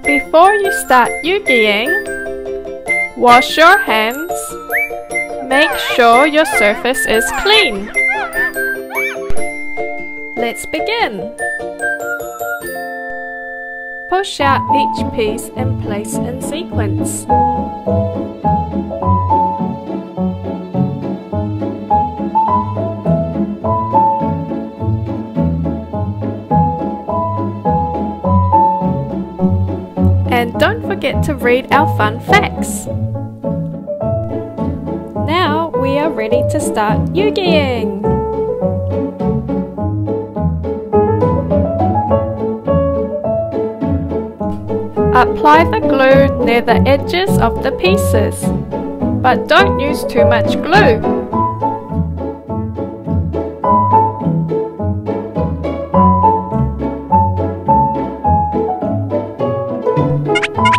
Before you start yugiing, wash your hands. Make sure your surface is clean. Let's begin. Push out each piece and place in sequence. And don't forget to read our fun facts. Now we are ready to start yugiing. Apply the glue near the edges of the pieces, but don't use too much glue.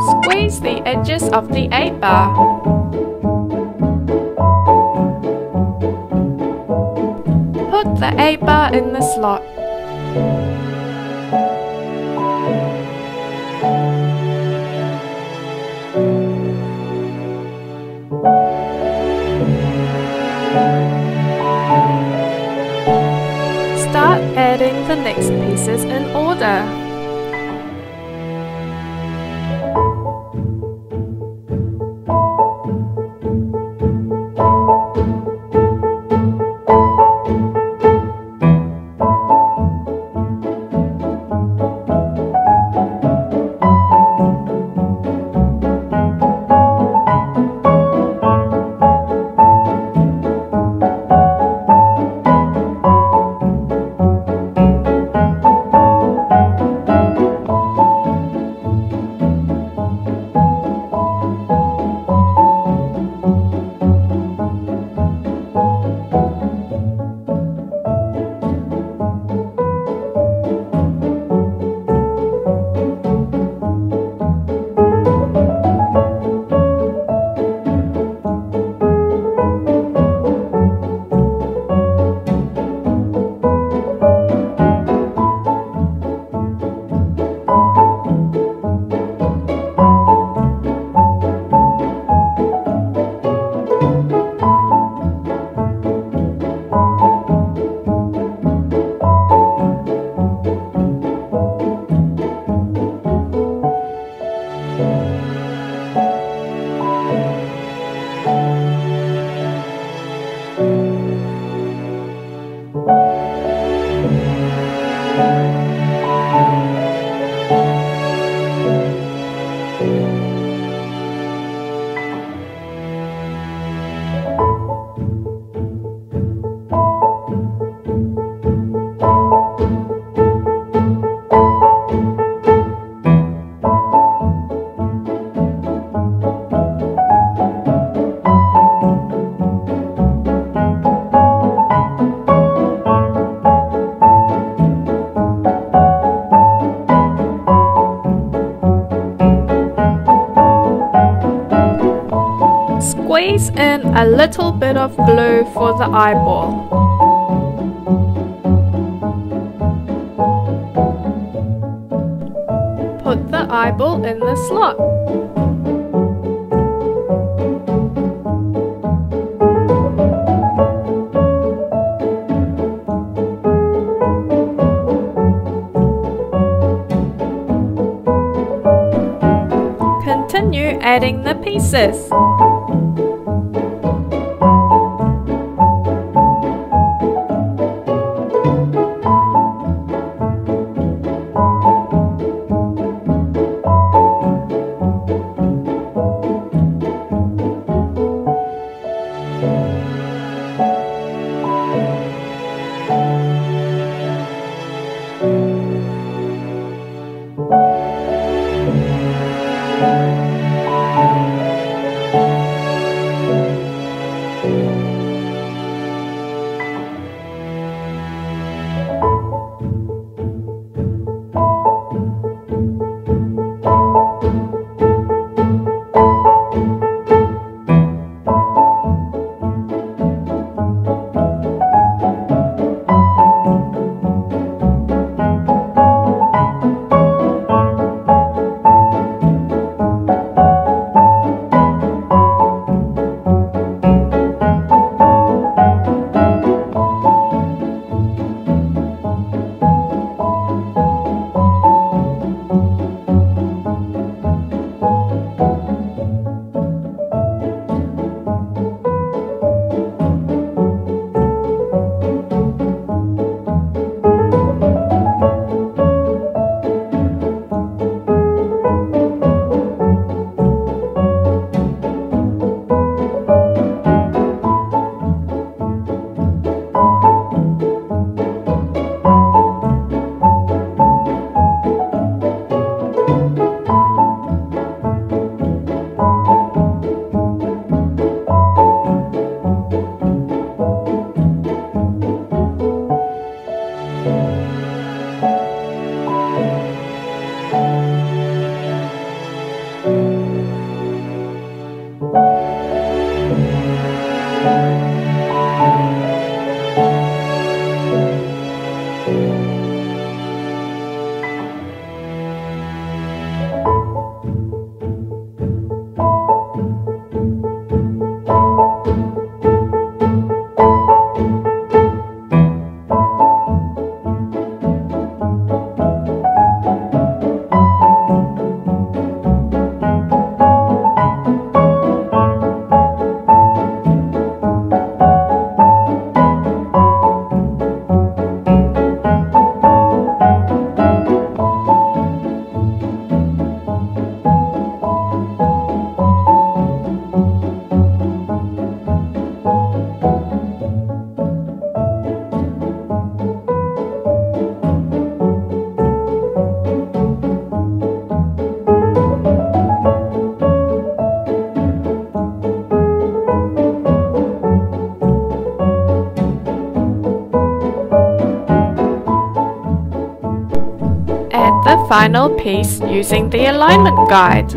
Squeeze the edges of the A-bar. Put the A-bar in the slot. Start adding the next pieces in order. Squeeze in a little bit of glue for the eyeball. Put the eyeball in the slot. Continue adding the pieces. final piece using the alignment guide.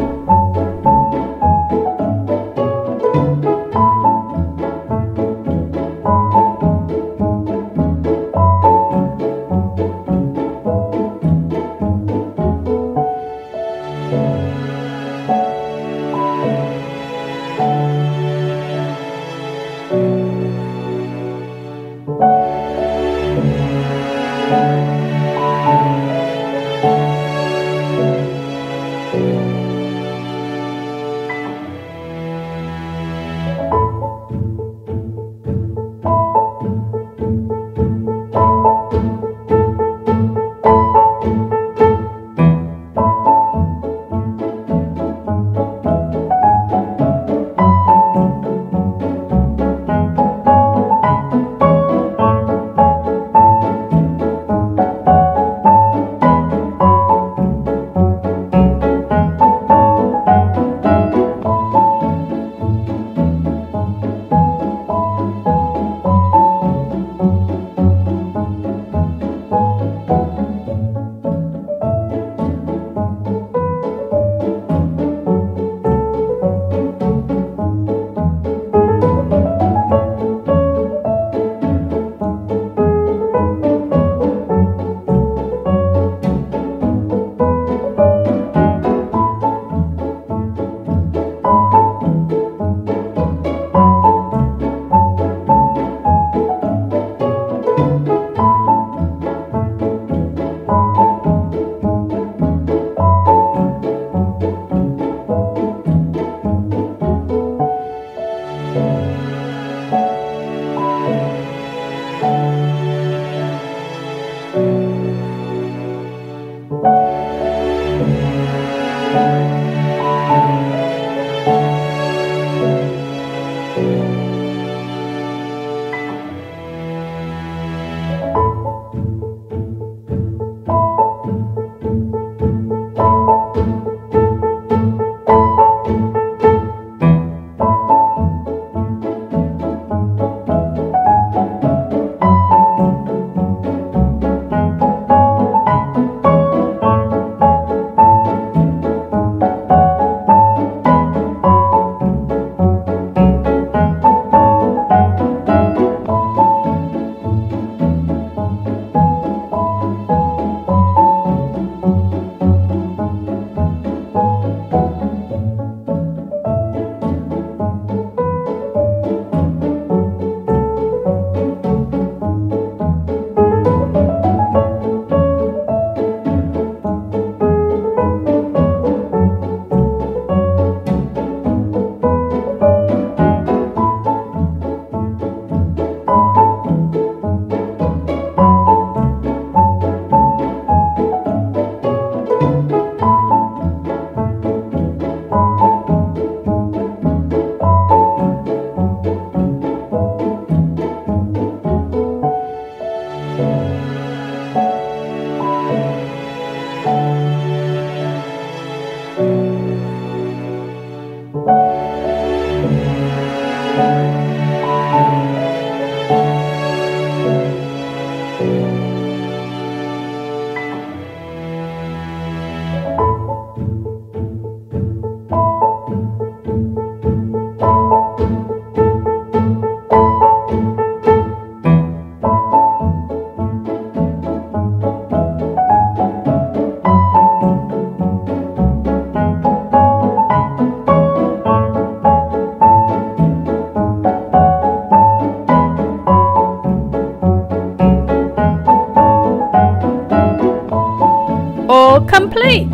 All complete!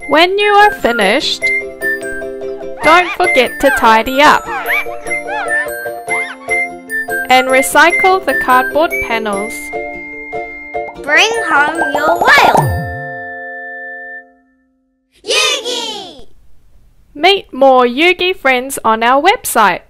When you are finished, don't forget to tidy up and recycle the cardboard panels. Bring home your whale! Yugi! Meet more Yugi friends on our website.